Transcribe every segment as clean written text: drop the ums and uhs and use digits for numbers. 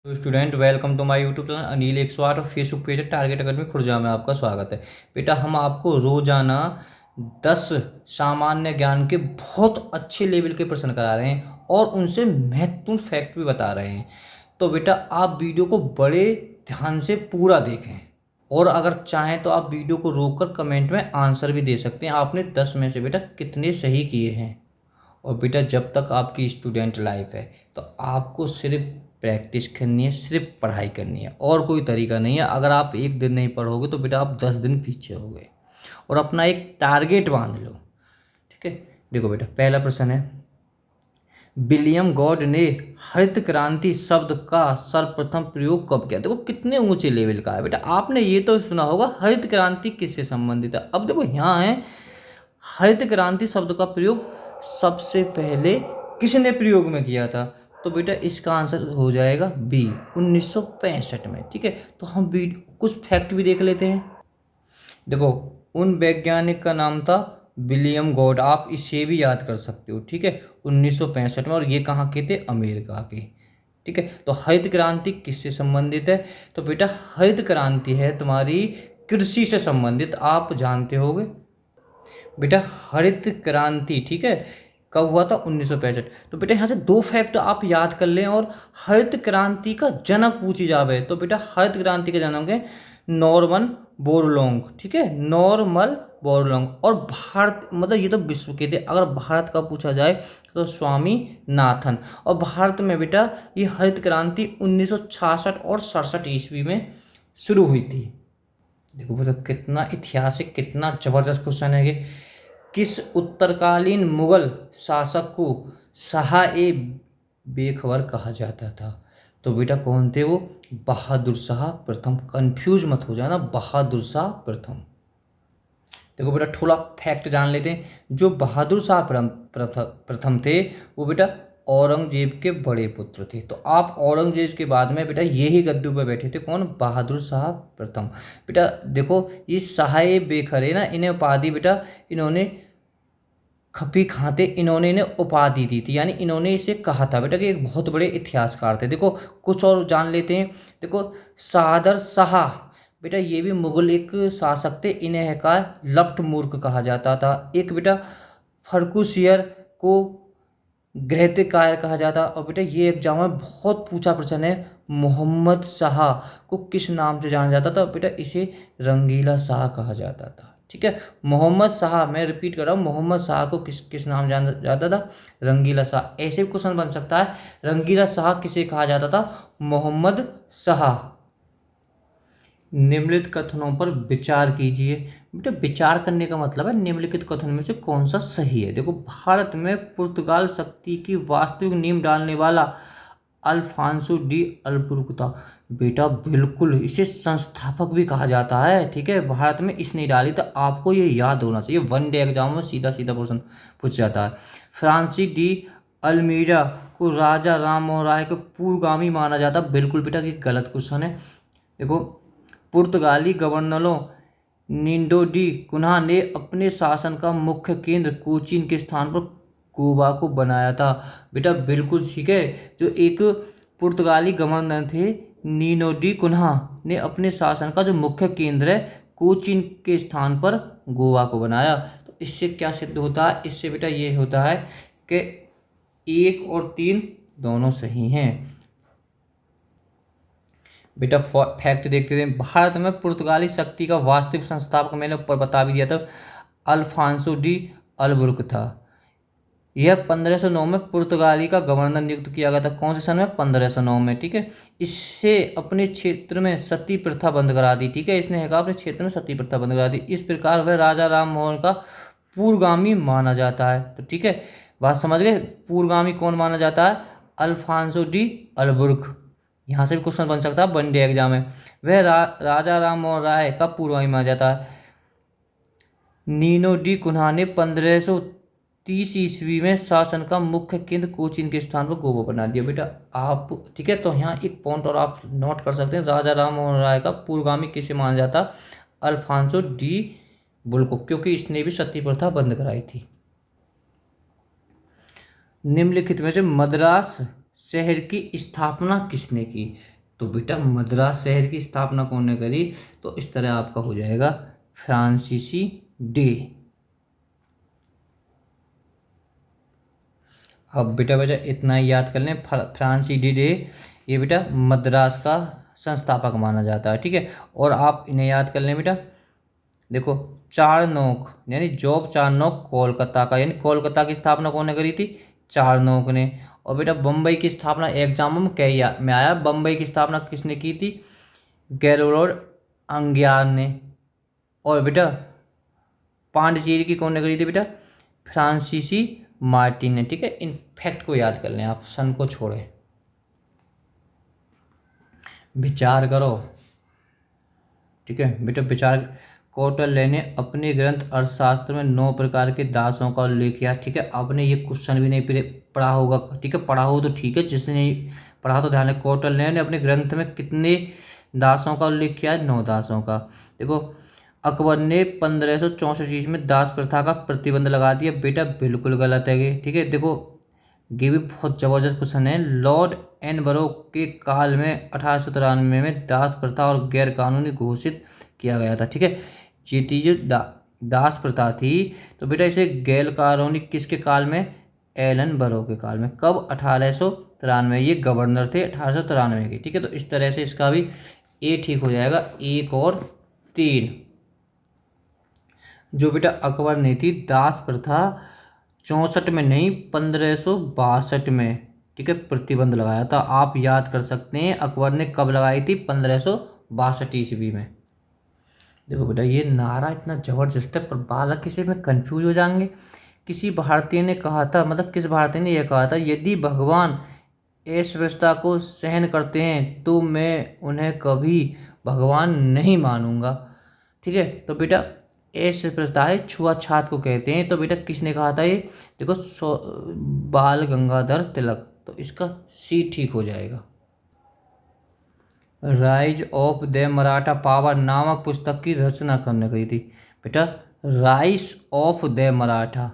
तो student welcome to my YouTube channel Anil 108 और Facebook page है टारगेट अकेडमी खुर्जा में आपका स्वागत है। बेटा हम आपको रोजाना 10 सामान्य ज्ञान के बहुत अच्छे लेवल के प्रश्न करा रहे हैं और उनसे महत्वपूर्ण फैक्ट भी बता रहे हैं। तो बेटा आप वीडियो को बड़े ध्यान से पूरा देखें और अगर चाहें तो आप वीडियो को रोककर कमेंट में आंसर भी दे सकते हैं आपने 10 में से बेटा कितने सही किए हैं। और बेटा जब तक आपकी स्टूडेंट लाइफ है तो आपको सिर्फ प्रैक्टिस करनी है, सिर्फ पढ़ाई करनी है और कोई तरीका नहीं है। अगर आप एक दिन नहीं पढ़ोगे तो बेटा आप 10 दिन पीछे होगे और अपना एक टारगेट बांध लो। ठीक है, देखो बेटा पहला प्रश्न है, विलियम गॉड ने हरित क्रांति शब्द का सर्वप्रथम प्रयोग कब किया? देखो कितने ऊंचे लेवल का है बेटा। आपने ये तो सुना होगा हरित क्रांति किससे संबंधित है। अब देखो यहाँ है हरित क्रांति शब्द का प्रयोग सबसे पहले किसने प्रयोग में किया था? तो बेटा इसका आंसर हो जाएगा बी 1965 में। ठीक है, तो हम भी कुछ फैक्ट भी देख लेते हैं। देखो उन वैज्ञानिक का नाम था विलियम गॉड, आप इसे भी याद कर सकते हो। ठीक है, 1965 में, और ये कहाँ के थे? अमेरिका के। ठीक है, तो हरित क्रांति किससे संबंधित है? तो बेटा हरित क्रांति है तुम्हारी कृषि से संबंधित, आप जानते होगे बेटा हरित क्रांति। ठीक है, कब हुआ था? 1965। तो बेटा यहाँ से दो फैक्ट आप याद कर लें और हरित क्रांति का जनक पूछी जावे तो बेटा हरित क्रांति के जनक है नॉर्मन बोरलॉन्ग। ठीक है, नॉर्मन बोरलॉन्ग। और भारत मतलब ये तो विश्व के थे, अगर भारत का पूछा जाए तो स्वामी नाथन। और भारत में बेटा ये हरित क्रांति 1966 और 67 ईस्वी में शुरू हुई थी। देखो मतलब कितना ऐतिहासिक, कितना जबरदस्त क्वेश्चन है ये। किस उत्तरकालीन मुगल शासक को शाह-ए बेखबर कहा जाता था? तो बेटा कौन थे वो? बहादुर शाह प्रथम। कंफ्यूज मत हो जाना, बहादुर शाह प्रथम। देखो बेटा थोड़ा फैक्ट जान लेते हैं। जो बहादुर शाह प्रथम थे वो बेटा औरंगजेब के बड़े पुत्र थे। तो आप औरंगजेब के बाद में बेटा यही गद्दू पर बैठे थे, कौन? बहादुर शाह प्रथम। बेटा देखो ये शाह बेखर है ना, इन्हें उपाधि बेटा इन्होंने खपी खाते इन्होंने इन्हें उपाधि दी थी, यानी इन्होंने इसे कहा था बेटा कि एक बहुत बड़े इतिहासकार थे। देखो कुछ और जान लेते हैं। देखो सादर शाह बेटा ये भी मुगल एक शासक थे, इन्हें का लफ्ट मूर्ख कहा जाता था। एक बेटा फर्रुखसियर को गृहत्याचार कहा जाता। और बेटा ये एग्जाम में बहुत पूछा प्रश्न है, मोहम्मद शाह को किस नाम से जाना जाता था? बेटा इसे रंगीला शाह कहा जाता था। ठीक है, मोहम्मद शाह, मैं रिपीट कर रहा हूँ, मोहम्मद शाह को किस किस नाम जाना जाता था? रंगीला शाह। ऐसे भी क्वेश्चन बन सकता है, रंगीला शाह किसे कहा जाता था? मोहम्मद शाह। निम्नलिखित कथनों पर विचार कीजिए। बेटा विचार करने का मतलब है निम्नलिखित कथन में से कौन सा सही है। देखो भारत में पुर्तगाल शक्ति की वास्तविक नींव डालने वाला अल्फांसो डी अल्बुकर्क था। बेटा बिल्कुल, इसे संस्थापक भी कहा जाता है। ठीक है, भारत में इसने डाली, तो आपको ये याद होना चाहिए, वन डे एग्जाम में सीधा सीधा क्वेश्चन पूछ जाता है। फ्रांसिस डी अल्मीडा को राजा राम मोहन राय के पूर्वगामी माना जाता। बिल्कुल बेटा ये गलत क्वेश्चन है। देखो पुर्तगाली गवर्नरों निंडो डी कुन्हा ने अपने शासन का मुख्य केंद्र कोचीन के स्थान पर गोवा को बनाया था। बेटा बिल्कुल ठीक है, जो एक पुर्तगाली गवर्नर थे नीनो डी कुन्हा ने अपने शासन का जो मुख्य केंद्र है कोचीन के स्थान पर गोवा को बनाया। तो इससे क्या सिद्ध होता है? इससे बेटा ये होता है कि 1 और 3 दोनों सही हैं। बेटा फैक्ट देखते थे, भारत में पुर्तगाली शक्ति का वास्तविक संस्थापक मैंने ऊपर बता भी दिया था, अल्फांसो डी अल्बुकर्क था। यह 1509 में पुर्तगाली का गवर्नर नियुक्त किया गया था। कौन से सन में? 1509 में। ठीक है, इससे अपने क्षेत्र में सती प्रथा बंद करा दी। ठीक है, इसने कहा अपने क्षेत्र में सती प्रथा बंद करा दी। इस प्रकार वह राजा राम मोहन का पूर्वगामी माना जाता है। तो ठीक है, बात समझ गए? पूर्वगामी कौन माना जाता है? Alfonso de Albuquerque. यहाँ से भी क्वेश्चन बन सकता है वनडे एग्जाम में। वह राजा राम मोहन राय का पूर्वगामी माना जाता है। नीनो डी कुन्हा ने 1530 ईस्वी में शासन का मुख्य केंद्र कोचीन के स्थान पर गोवा बना दिया। बेटा आप ठीक है, तो यहाँ एक पॉइंट और आप नोट कर सकते हैं, राजा राम मोहन राय का पूर्वगामी किसे माना जाता? अल्फांसो डी बुल्को, क्योंकि इसने भी सती प्रथा बंद कराई थी। निम्नलिखित में से मद्रास शहर की स्थापना किसने की? तो बेटा मद्रास शहर की स्थापना कौन ने करी? तो इस तरह आपका हो जाएगा फ्रांसीसी डे। अब बेटा बेटा इतना ही याद कर लें, फ्रांसीसी डे ये बेटा मद्रास का संस्थापक माना जाता है, ठीक है। और आप इन्हें याद कर लें बेटा, देखो चारनोक यानी जॉब चारनोक कोलकाता का, यानी कोलकाता की स्थापना कौन ने करी थी? चारनोक ने। और बेटा बम्बई की स्थापना एग्जाम में क्या में आया, बम्बई की स्थापना किसने की थी? गैरोलोड अंग्यार ने। और बेटा पांडिचेरी की कौन ने करी थी बेटा? फ्रांसीसी मार्टिन ने, ठीक है। इन फैक्ट को याद कर लें, आप सन को छोड़े, विचार करो, ठीक है बेटा विचार। कौटिल्य ने अपने ग्रंथ अर्थशास्त्र में 9 प्रकार के दासों का उल्लेख किया, ठीक है। आपने ये क्वेश्चन भी नहीं पढ़ा होगा, ठीक है, पढ़ा हो तो ठीक है, जिसने नहीं पढ़ा तो ध्यान है। कौटिल्य ने अपने ग्रंथ में कितने दासों का उल्लेख किया है? 9 दासों का। देखो अकबर ने 1564 में दास प्रथा का प्रतिबंध लगा दिया, बेटा बिल्कुल गलत है ये, ठीक है। देखो ये भी बहुत जबरदस्त क्वेश्चन है। लॉर्ड एनबरो के काल में 1893 में दास प्रथा और गैर कानूनी घोषित किया गया था, ठीक है। ये थी जो दास प्रथा थी, तो बेटा इसे गैर कानूनी किसके काल में? एलन बरो के काल में। कब? 1893। ये गवर्नर थे 1893 के, ठीक है। तो इस तरह से इसका भी ए ठीक हो जाएगा, 1 और 3। जो बेटा अकबर ने थी दास प्रथा 64 में नहीं 1562 में, ठीक है, प्रतिबंध लगाया था। आप याद कर सकते हैं अकबर ने कब लगाई थी? 1562 ईस्वी में। देखो बेटा ये नारा इतना जबरदस्त है पर बालक किसी में कंफ्यूज हो जाएंगे। किसी भारतीय ने कहा था, मतलब किस भारतीय ने यह कहा था, यदि भगवान अस्वस्थता को सहन करते हैं तो मैं उन्हें कभी भगवान नहीं मानूंगा, ठीक है। तो बेटा अस्वस्थता है छुआछात को कहते हैं, तो बेटा किसने कहा था ये? देखो बाल गंगाधर तिलक। तो इसका सी ठीक हो जाएगा। Rise of the Maratha power नामक पुस्तक की रचना करने गई थी? बेटा राइज ऑफ द मराठा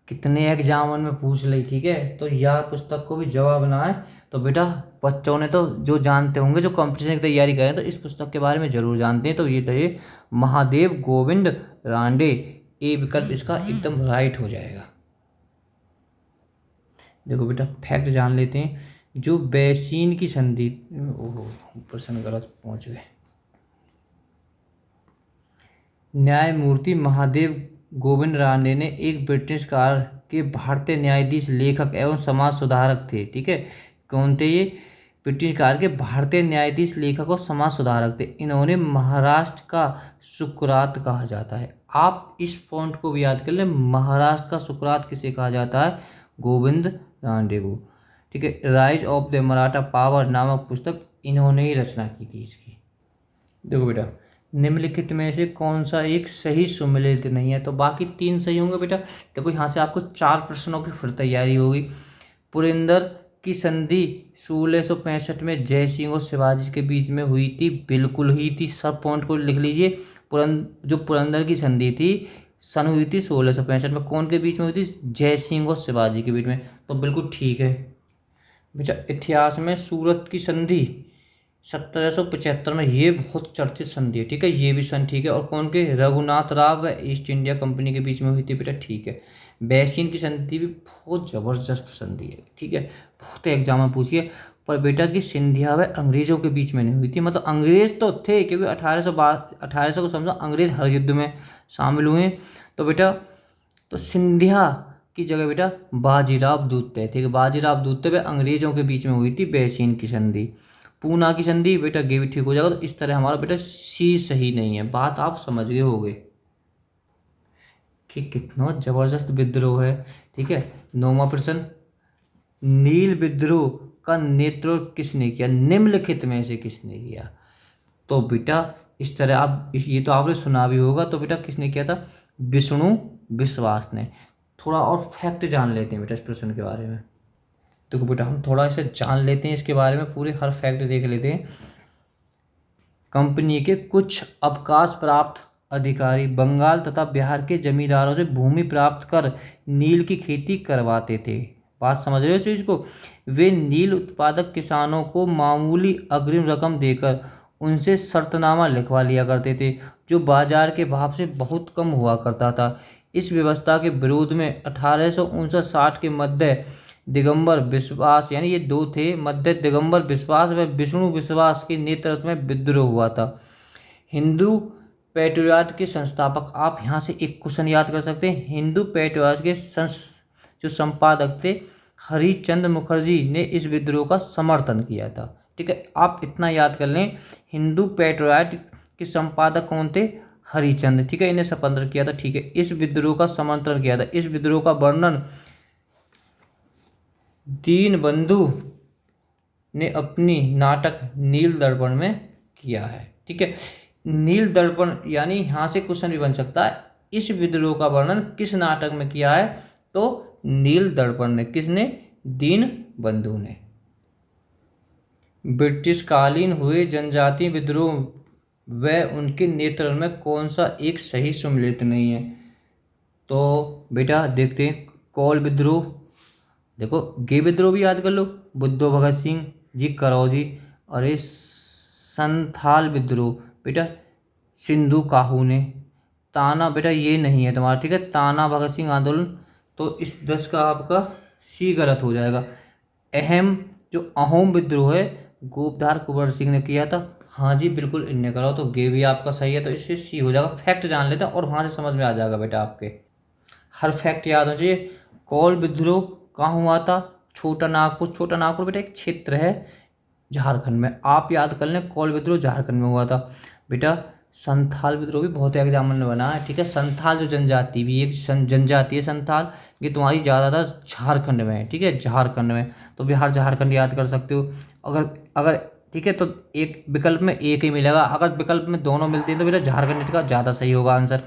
कितने एग्जाम में पूछ ली, ठीक है। तो यह पुस्तक को भी जवाब ना है, तो बेटा बच्चों ने तो जो जानते होंगे, जो कंपटीशन की तैयारी करें, तो इस पुस्तक के बारे में जरूर जानते हैं। तो ये थे महादेव गोविंद रानडे। ए विकल्प इसका एकदम राइट हो जाएगा। देखो बेटा फैक्ट जान लेते हैं। जो बैसीन की संधि, ओहो प्रश्न गलत पहुंच गए। न्यायमूर्ति महादेव गोविंद रानडे ने एक ब्रिटिश काल के भारतीय न्यायाधीश, लेखक एवं समाज सुधारक थे, ठीक है। कौन थे ये? ब्रिटिश काल के भारतीय न्यायाधीश, लेखक और समाज सुधारक थे। इन्होंने महाराष्ट्र का सुकरात कहा जाता है। आप इस पॉइंट को भी याद कर लें, महाराष्ट्र का सुकरात किसे कहा जाता है? गोविंद रानडे को, ठीक है। Rise of the Maratha power नामक पुस्तक इन्होंने ही रचना की थी इसकी। देखो बेटा निम्नलिखित में से कौन सा एक सही सुमेलित नहीं है? तो बाकी 3 सही होंगे बेटा। देखो यहाँ से आपको 4 प्रश्नों की फिर तैयारी होगी। पुरंदर की संधि 1665 में जय सिंह और शिवाजी के बीच में हुई थी, बिल्कुल हुई थी। सब पॉइंट को लिख लीजिए। जो पुरंदर की संधि थी सन हुई थी 1665 में, कौन के बीच में हुई थी? जय सिंह और शिवाजी के बीच में, तो बिल्कुल ठीक है बेटा। इतिहास में सूरत की संधि 1775 में, ये बहुत चर्चित संधि है, ठीक है। ये भी सन ठीक है। और कौन के? रघुनाथ राव व ईस्ट इंडिया कंपनी के बीच में हुई थी, बेटा ठीक है। बैसीन की संधि भी बहुत जबरदस्त संधि है, ठीक है, बहुत एग्जाम में पूछी है। पर बेटा की सिंधिया व अंग्रेजों के बीच में नहीं हुई थी, मतलब अंग्रेज तो थे क्योंकि 1800 को समझो अंग्रेज हर युद्ध में शामिल हुए। तो बेटा तो सिंधिया की जगह बेटा बाजीराव दूतते, ठीक है, बाजीराव दूतते व अंग्रेजों के बीच में हुई थी बैसीन की संधि। पूना की संधि बेटा ये भी ठीक हो जाएगा। तो इस तरह हमारा बेटा सी सही नहीं है, बात आप समझ गए होगे कि कितना जबरदस्त विद्रोह है, ठीक है। 9वां प्रश्न, नील विद्रोह का नेतृत्व किसने किया? निम्नलिखित में से किसने किया? तो बेटा इस तरह आप ये तो आपने सुना भी होगा। तो बेटा किसने किया था? विष्णु विश्वास ने। थोड़ा और फैक्ट जान लेते हैं बेटा इस प्रश्न के बारे में। देखो बेटा हम थोड़ा इसे जान लेते हैं, इसके बारे में पूरे हर फैक्ट देख लेते हैं। कंपनी के कुछ अवकाश प्राप्त अधिकारी बंगाल तथा बिहार के जमींदारों से भूमि प्राप्त कर नील की खेती करवाते थे, बात समझ रहे हो इस चीज़ को। वे नील उत्पादक किसानों को मामूली अग्रिम रकम देकर उनसे शर्तनामा लिखवा लिया करते थे, जो बाजार के भाव से बहुत कम हुआ करता था। इस व्यवस्था के विरोध में 1859-60 के मध्य दिगंबर विश्वास, यानी ये दो थे, मध्य दिगंबर विश्वास व विष्णु विश्वास के नेतृत्व में विद्रोह हुआ था। हिंदू पेट्रियाट के संस्थापक, आप यहाँ से एक क्वेश्चन याद कर सकते हैं। हिंदू पेट्रियाट के जो संपादक थे हरिश्चंद्र मुखर्जी ने इस विद्रोह का समर्थन किया था। ठीक है, आप इतना याद कर लें। हिंदू पेट्रियाट के संपादक कौन थे? हरिश्चंद्र। ठीक है, इन्हें समर्थन किया था। ठीक है, इस विद्रोह का समर्थन किया था। इस विद्रोह का वर्णन दीनबंधु ने अपनी नाटक नील दर्पण में किया है। ठीक है, नील दर्पण, यानी यहाँ से क्वेश्चन भी बन सकता है, इस विद्रोह का वर्णन किस नाटक में किया है? तो नील दर्पण ने। किसने? दीनबंधु ने। ब्रिटिशकालीन हुए जनजातीय विद्रोह व उनके नेतृत्व में कौन सा एक सही सम्मिलित नहीं है? तो बेटा देखते हैं। कौल विद्रोह, देखो गे विद्रोह भी याद कर लो, बुद्धो भगत सिंह जी, करौजी। और ये संथाल विद्रोह बेटा सिंधु काहू ने। ताना बेटा ये नहीं है तुम्हारा। ठीक है, ताना भगत सिंह आंदोलन, तो इस 10 का आपका सी गलत हो जाएगा। अहम जो अहोम विद्रोह है गोपधार कुंवर सिंह ने किया था। हाँ जी बिल्कुल, इनने करा, तो गे भी आपका सही है, तो इससे सी हो जाएगा। फैक्ट जान लेते हैं और वहाँ से समझ में आ जाएगा बेटा, आपके हर फैक्ट याद हो चाहिए। कौल विद्रोह कहाँ हुआ था? छोटा नागपुर। छोटा नागपुर बेटा एक क्षेत्र है झारखंड में, आप याद कर लें। कौल विद्रोह झारखंड में हुआ था बेटा। संथाल विद्रोह भी बहुत एग्जाम में बना है। ठीक है, संथाल जो जनजाति भी एक जनजाति है संथाल, ये तुम्हारी ज़्यादातर झारखंड में है। ठीक है, झारखंड में, तो बिहार झारखंड याद कर सकते हो। अगर अगर ठीक है, तो एक विकल्प में एक ही मिलेगा, अगर विकल्प में दोनों मिलते हैं तो बेटा झारखंड का ज़्यादा सही होगा आंसर।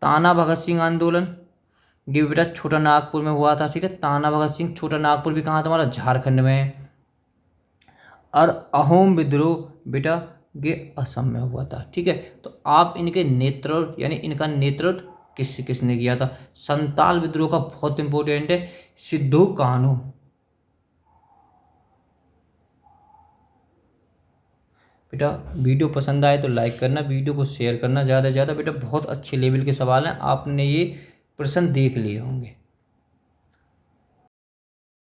ताना भगत सिंह आंदोलन ये बेटा छोटा नागपुर में हुआ था। ठीक है, ताना भगत सिंह छोटा नागपुर भी कहाँ तुम्हारा? झारखंड में है। और अहोम विद्रोह बेटा ये असम में हुआ था। ठीक है, तो आप इनके नेतृत्व, यानी इनका नेतृत्व किसने किया था? संताल विद्रोह का बहुत इंपॉर्टेंट है, सिद्धू कान्हू। बेटा वीडियो पसंद आए तो लाइक करना, वीडियो को शेयर करना ज़्यादा से ज़्यादा। बेटा बहुत अच्छे लेवल के सवाल हैं, आपने ये प्रश्न देख लिए होंगे।